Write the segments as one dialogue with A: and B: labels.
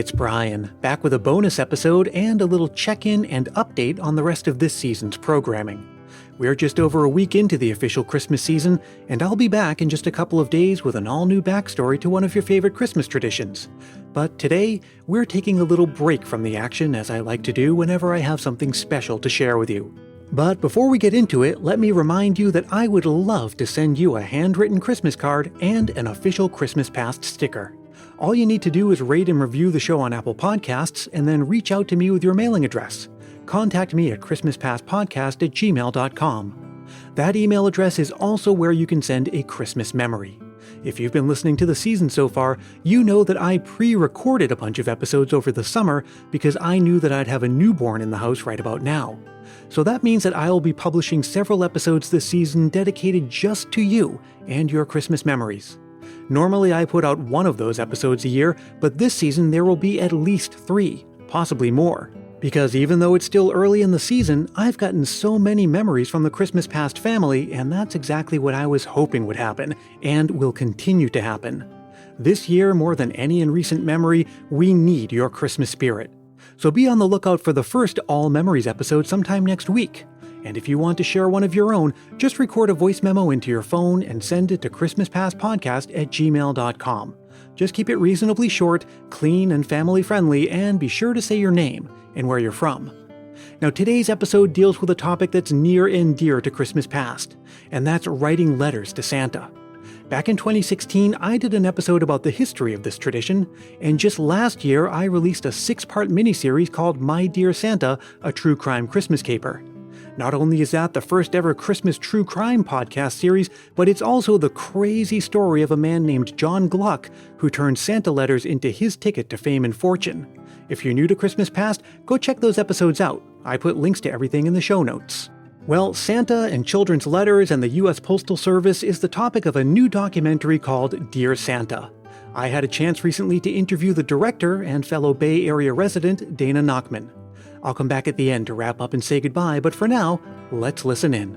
A: it's Brian, back with a bonus episode and a little check-in and update on the rest of this season's programming. We're just over a week into the official Christmas season, and I'll be back in just a couple of days with an all-new backstory to one of your favorite Christmas traditions. But today, we're taking a little break from the action, as I like to do whenever I have something special to share with you. But before we get into it, let me remind you that I would love to send you a handwritten Christmas card and an official Christmas Past sticker. All you need to do is rate and review the show on Apple Podcasts, and then reach out to me with your mailing address. Contact me at christmaspastpodcast@gmail.com. That email address is also where you can send a Christmas memory. If you've been listening to the season so far, you know that I pre-recorded a bunch of episodes over the summer because I knew that I'd have a newborn in the house right about now. So that means that I'll be publishing several episodes this season dedicated just to you and your Christmas memories. Normally I put out one of those episodes a year, but this season there will be at least 3, possibly more. Because even though it's still early in the season, I've gotten so many memories from the Christmas Past family, and that's exactly what I was hoping would happen, and will continue to happen. This year, more than any in recent memory, we need your Christmas spirit. So be on the lookout for the first All Memories episode sometime next week. And if you want to share one of your own, just record a voice memo into your phone and send it to christmaspastpodcast@gmail.com. Just keep it reasonably short, clean, and family-friendly, and be sure to say your name and where you're from. Now, today's episode deals with a topic that's near and dear to Christmas Past, and that's writing letters to Santa. Back in 2016, I did an episode about the history of this tradition, and just last year I released a 6-part miniseries called My Dear Santa, a True Crime Christmas Caper. Not only is that the first ever Christmas true crime podcast series, but it's also the crazy story of a man named John Gluck who turned Santa letters into his ticket to fame and fortune. If you're new to Christmas Past, go check those episodes out. I put links to everything in the show notes. Well, Santa and children's letters and the US Postal Service is the topic of a new documentary called Dear Santa. I had a chance recently to interview the director and fellow Bay Area resident, Dana Nachman. I'll come back at the end to wrap up and say goodbye, but for now, let's listen in.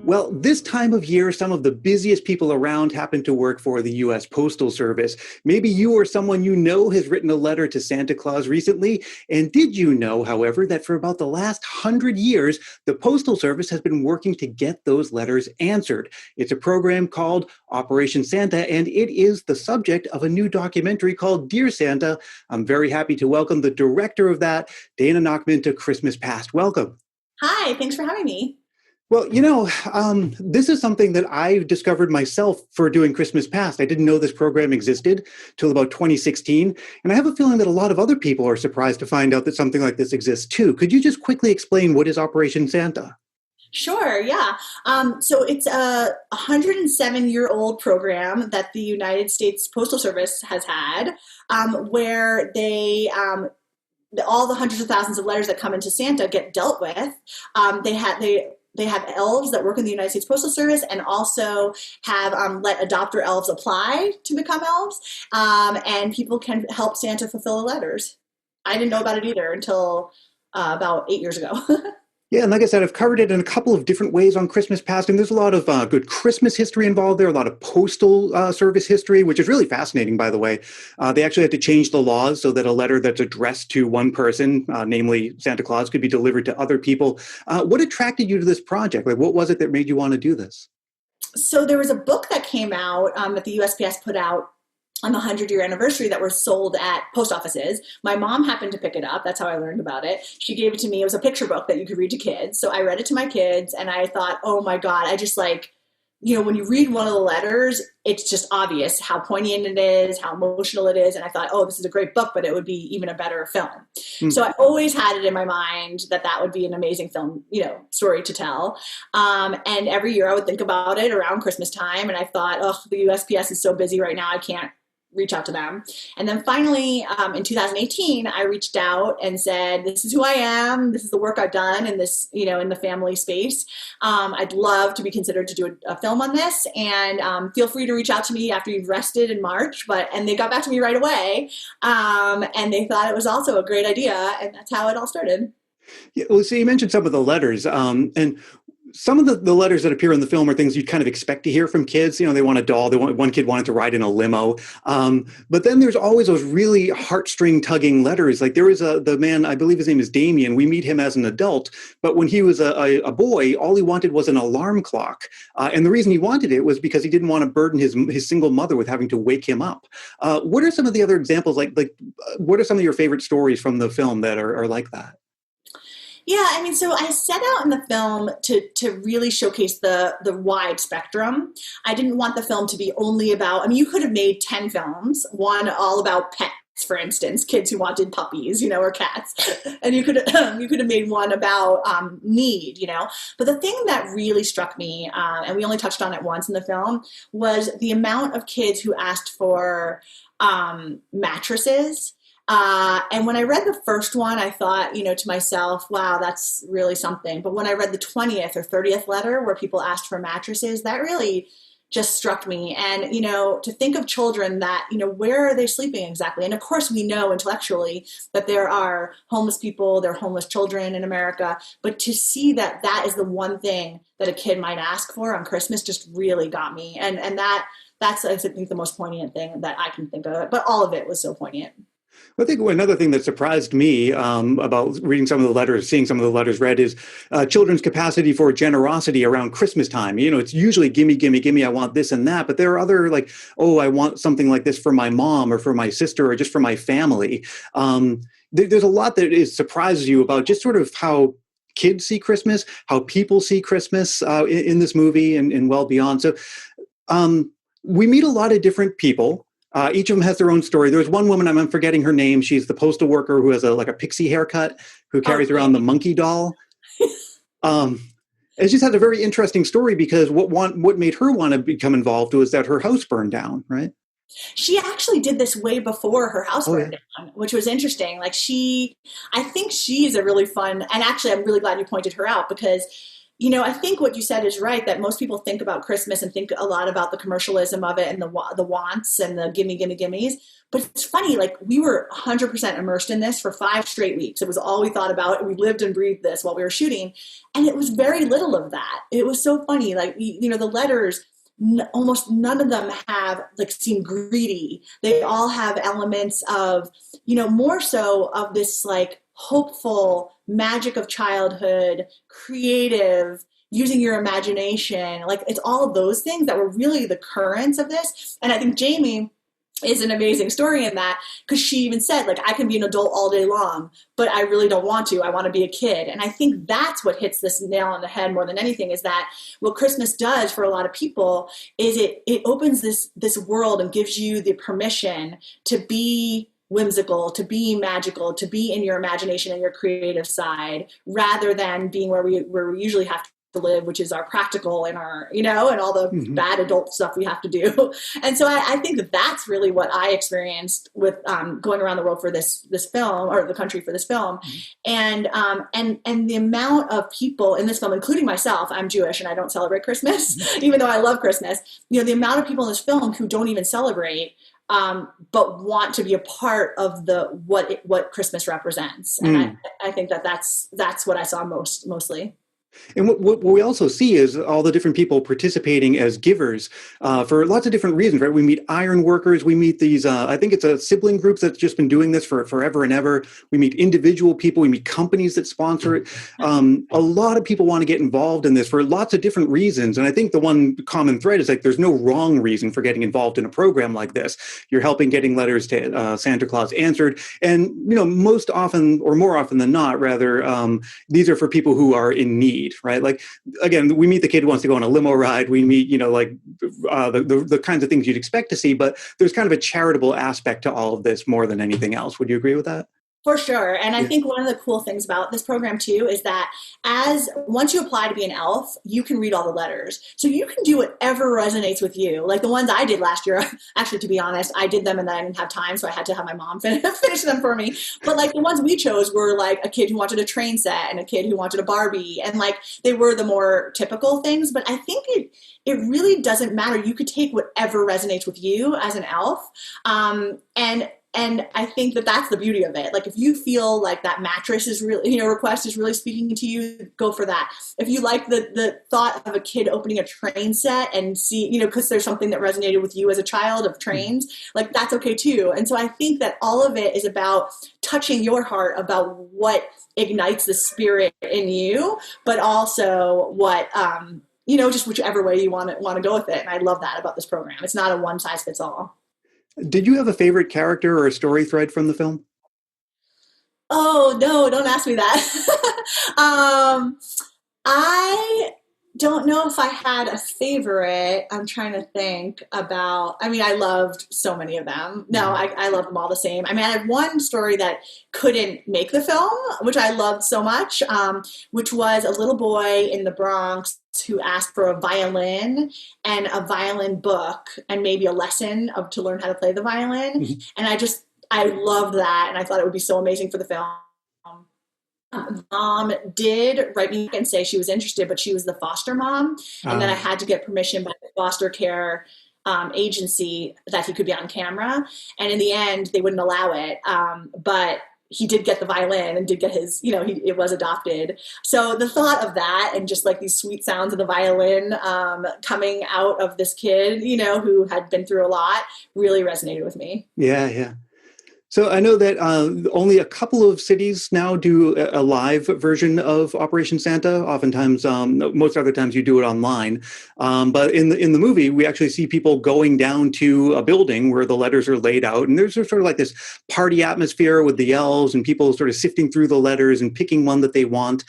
A: Well, this time of year, some of the busiest people around happen to work for the US Postal Service. Maybe you or someone you know has written a letter to Santa Claus recently. And did you know, however, that for about the last 100 years, the Postal Service has been working to get those letters answered? It's a program called Operation Santa, and it is the subject of a new documentary called Dear Santa. I'm very happy to welcome the director of that, Dana Nachman, to Christmas Past. Welcome.
B: Hi, thanks for having me.
A: Well, this is something that I discovered myself for doing Christmas Past. I didn't know this program existed till about 2016, and I have a feeling that a lot of other people are surprised to find out that something like this exists too. Could you just quickly explain what is Operation Santa?
B: Sure, yeah. So it's a 107-year-old program that the United States Postal Service has had, where they all the hundreds of thousands of letters that come into Santa get dealt with. They have elves that work in the United States Postal Service, and also have let adopter elves apply to become elves, and people can help Santa fulfill the letters. I didn't know about it either until about 8 years ago.
A: Yeah, and like I said, I've covered it in a couple of different ways on Christmas Past, and there's a lot of good Christmas history involved there, a lot of postal service history, which is really fascinating, by the way. They actually had to change the laws so that a letter that's addressed to one person, namely Santa Claus, could be delivered to other people. What attracted you to this project? Like, what was it that made you want to do this?
B: So there was a book that came out that the USPS put out on the 100-year anniversary that were sold at post offices. My mom happened to pick it up. That's how I learned about it. She gave it to me. It was a picture book that you could read to kids. So I read it to my kids, and I thought, oh my God, I just when you read one of the letters, it's just obvious how poignant it is, how emotional it is. And I thought, oh, this is a great book, but it would be even a better film. Mm-hmm. So I always had it in my mind that would be an amazing film, story to tell. And every year I would think about it around Christmas time. And I thought, oh, the USPS is so busy right now, I can't reach out to them. And then finally, in 2018, I reached out and said, this is who I am. This is the work I've done in this, in the family space. I'd love to be considered to do a film on this, and feel free to reach out to me after you've rested in March. And they got back to me right away. And they thought it was also a great idea. And that's how it all started.
A: Yeah, well, so you mentioned some of the letters, and some of the letters that appear in the film are things you'd kind of expect to hear from kids. They want a doll. One kid wanted to ride in a limo. But then there's always those really heartstring tugging letters. Like there was the man, I believe his name is Damien. We meet him as an adult, but when he was a boy, all he wanted was an alarm clock. And the reason he wanted it was because he didn't want to burden his single mother with having to wake him up. What are some of the other examples? What are some of your favorite stories from the film that are like that?
B: Yeah, I mean, so I set out in the film to really showcase the wide spectrum. I didn't want the film to be only about, I mean, you could have made 10 films, one all about pets, for instance, kids who wanted puppies, or cats. And you could have made one about need, But the thing that really struck me, and we only touched on it once in the film, was the amount of kids who asked for mattresses. And when I read the first one, I thought, to myself, wow, that's really something. But when I read the 20th or 30th letter where people asked for mattresses, that really just struck me. And, to think of children that, where are they sleeping exactly? And of course, we know intellectually that there are homeless people, there are homeless children in America. But to see that that is the one thing that a kid might ask for on Christmas just really got me. And that's, I think, the most poignant thing that I can think of. But all of it was so poignant.
A: I think another thing that surprised me about reading some of the letters, seeing some of the letters read, is children's capacity for generosity around Christmas time. It's usually gimme, gimme, gimme, I want this and that. But there are other I want something like this for my mom or for my sister or just for my family. There's a lot that surprises you about just sort of how kids see Christmas, how people see Christmas in this movie and well beyond. So we meet a lot of different people. Each of them has their own story. There's one woman, I'm forgetting her name. She's the postal worker who has a pixie haircut, who carries around the monkey doll. It just had a very interesting story because what made her want to become involved was that her house burned down, right?
B: She actually did this way before her house burned down, which was interesting. I think she's a really fun, and actually I'm really glad you pointed her out because I think what you said is right, that most people think about Christmas and think a lot about the commercialism of it and the wants and the gimme, gimme, gimmes. But it's funny, we were 100% immersed in this for 5 straight weeks. It was all we thought about. We lived and breathed this while we were shooting. And it was very little of that. It was so funny. The letters, almost none of them have seem greedy. They all have elements of, more so of this hopeful magic of childhood, creative, using your imagination. It's all of those things that were really the currents of this. And I think Jamie is an amazing story in that because she even said, I can be an adult all day long, but I really don't want to. I want to be a kid. And I think that's what hits this nail on the head more than anything is that what Christmas does for a lot of people is it opens this world and gives you the permission to be whimsical, to be magical, to be in your imagination and your creative side, rather than being where we usually have to live, which is our practical and our, and all the bad adult stuff we have to do. And so I think that's really what I experienced with going around the world for this film, or the country for this film. And the amount of people in this film, including myself, I'm Jewish and I don't celebrate Christmas, even though I love Christmas, the amount of people in this film who don't even celebrate but want to be a part of what Christmas represents. And I think that's what I saw mostly.
A: And what we also see is all the different people participating as givers for lots of different reasons, right? We meet iron workers. We meet these, I think it's a sibling group that's just been doing this for forever and ever. We meet individual people. We meet companies that sponsor it. A lot of people want to get involved in this for lots of different reasons. And I think the one common thread is there's no wrong reason for getting involved in a program like this. You're helping getting letters to Santa Claus answered. And, most often, or more often than not, rather, these are for people who are in need. Right? Again, we meet the kid who wants to go on a limo ride. We meet, the kinds of things you'd expect to see, but there's kind of a charitable aspect to all of this more than anything else. Would you agree with that?
B: For sure. And I think one of the cool things about this program too is that once you apply to be an elf, you can read all the letters. So you can do whatever resonates with you. Like the ones I did last year, actually, to be honest, I did them and then I didn't have time. So I had to have my mom finish them for me. But the ones we chose were a kid who wanted a train set and a kid who wanted a Barbie. And they were the more typical things. But I think it really doesn't matter. You could take whatever resonates with you as an elf. And And I think that that's the beauty of it. Like if you feel like that mattress is really, request is really speaking to you, go for that. If you like the thought of a kid opening a train set and see, because there's something that resonated with you as a child of trains, like that's okay too. And so I think that all of it is about touching your heart about what ignites the spirit in you, but also what, just whichever way you want to go with it. And I love that about this program. It's not a one size fits all.
A: Did you have a favorite character or a story thread from the film?
B: Oh, no, don't ask me that. I don't know if I had a favorite. I'm trying to think about, I loved so many of them. No, I love them all the same. I had one story that couldn't make the film, which I loved so much, which was a little boy in the Bronx who asked for a violin and a violin book and maybe a lesson to learn how to play the violin. And I loved that. And I thought it would be so amazing for the film. Mom did write me and say she was interested, but she was the foster mom. And then I had to get permission by the foster care agency that he could be on camera. And in the end, they wouldn't allow it. But he did get the violin and did get his, it was adopted. So the thought of that and just like these sweet sounds of the violin coming out of this kid, who had been through a lot really resonated with me.
A: Yeah. So I know that only a couple of cities now do a live version of Operation Santa. Oftentimes, most other times you do it online. But in the movie, we actually see people going down to a building where the letters are laid out. And there's sort of like this party atmosphere with the elves and people sort of sifting through the letters and picking one that they want.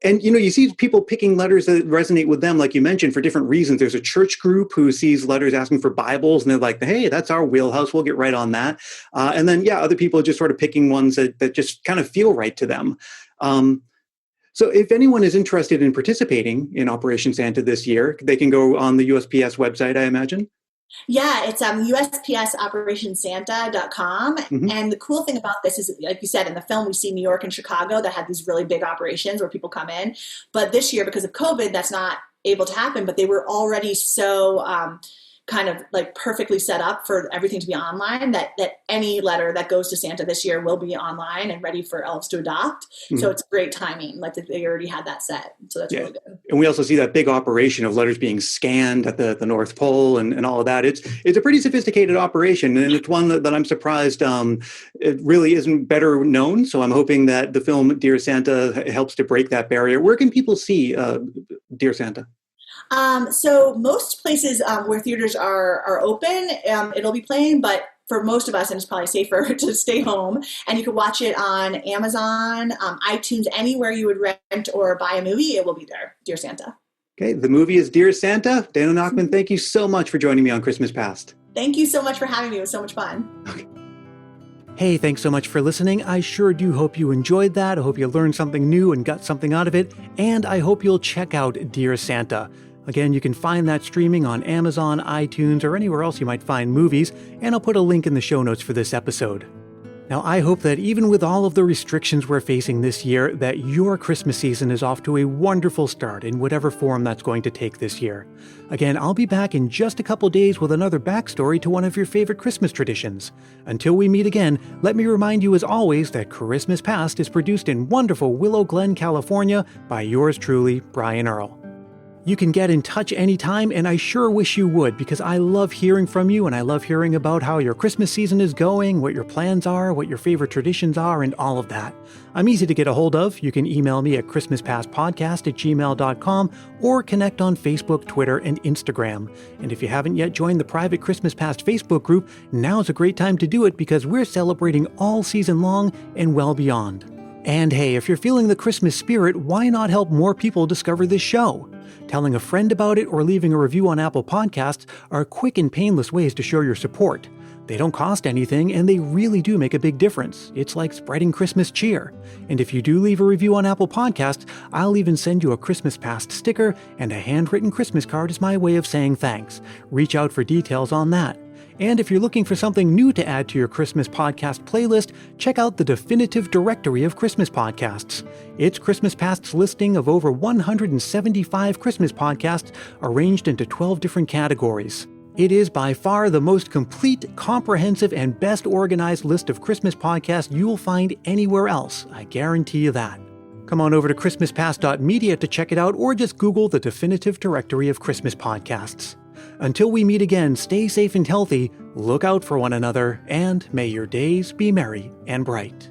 A: And, you see people picking letters that resonate with them, like you mentioned, for different reasons. There's a church group who sees letters asking for Bibles, and they're like, hey, that's our wheelhouse. We'll get right on that. And then, other people are just sort of picking ones that just kind of feel right to them. So if anyone is interested in participating in Operation Santa this year, they can go on the USPS website, I imagine.
B: Yeah, it's USPSOperationSanta.com. And the cool thing about this is, like you said, in the film, we see New York and Chicago that had these really big operations where people come in. But this year, because of COVID, that's not able to happen. But they were already so kind of like perfectly set up for everything to be online that any letter that goes to Santa this year will be online and ready for elves to adopt. So it's great timing. Like they already had that set. So that's really good. And
A: we also see that big operation of letters being scanned at the North Pole and all of that. It's a pretty sophisticated operation, and it's one that I'm surprised it really isn't better known. So I'm hoping that the film Dear Santa helps to break that barrier. Where can people see Dear Santa?
B: So most places where theaters are open, it'll be playing, but for most of us, and it's probably safer to stay home, and you can watch it on Amazon, iTunes, anywhere you would rent or buy a movie, it will be there, Dear Santa.
A: Okay, the movie is Dear Santa. Dana Nachman, thank you so much for joining me on Christmas Past.
B: Thank you so much for having me. It was so much fun.
A: Okay. Hey, thanks so much for listening. I sure do hope you enjoyed that. I hope you learned something new and got something out of it. And I hope you'll check out Dear Santa. Again, you can find that streaming on Amazon, iTunes, or anywhere else you might find movies, and I'll put a link in the show notes for this episode. Now, I hope that even with all of the restrictions we're facing this year, that your Christmas season is off to a wonderful start in whatever form that's going to take this year. Again, I'll be back in just a couple days with another backstory to one of your favorite Christmas traditions. Until we meet again, let me remind you as always that Christmas Past is produced in wonderful Willow Glen, California by yours truly, Brian Earl. You can get in touch anytime, and I sure wish you would, because I love hearing from you, and I love hearing about how your Christmas season is going, what your plans are, what your favorite traditions are, and all of that. I'm easy to get a hold of. You can email me at christmaspastpodcast@gmail.com or connect on Facebook, Twitter, and Instagram. And if you haven't yet joined the private Christmas Past Facebook group, now's a great time to do it because we're celebrating all season long and well beyond. And hey, if you're feeling the Christmas spirit, why not help more people discover this show? Telling a friend about it or leaving a review on Apple Podcasts are quick and painless ways to show your support. They don't cost anything, and they really do make a big difference. It's like spreading Christmas cheer. And if you do leave a review on Apple Podcasts, I'll even send you a Christmas Past sticker, and a handwritten Christmas card is my way of saying thanks. Reach out for details on that. And if you're looking for something new to add to your Christmas podcast playlist, check out the definitive directory of Christmas podcasts. It's Christmas Past's listing of over 175 Christmas podcasts arranged into 12 different categories. It is by far the most complete, comprehensive, and best organized list of Christmas podcasts you will find anywhere else. I guarantee you that. Come on over to ChristmasPast.media to check it out, or just Google the definitive directory of Christmas podcasts. Until we meet again, stay safe and healthy, look out for one another, and may your days be merry and bright.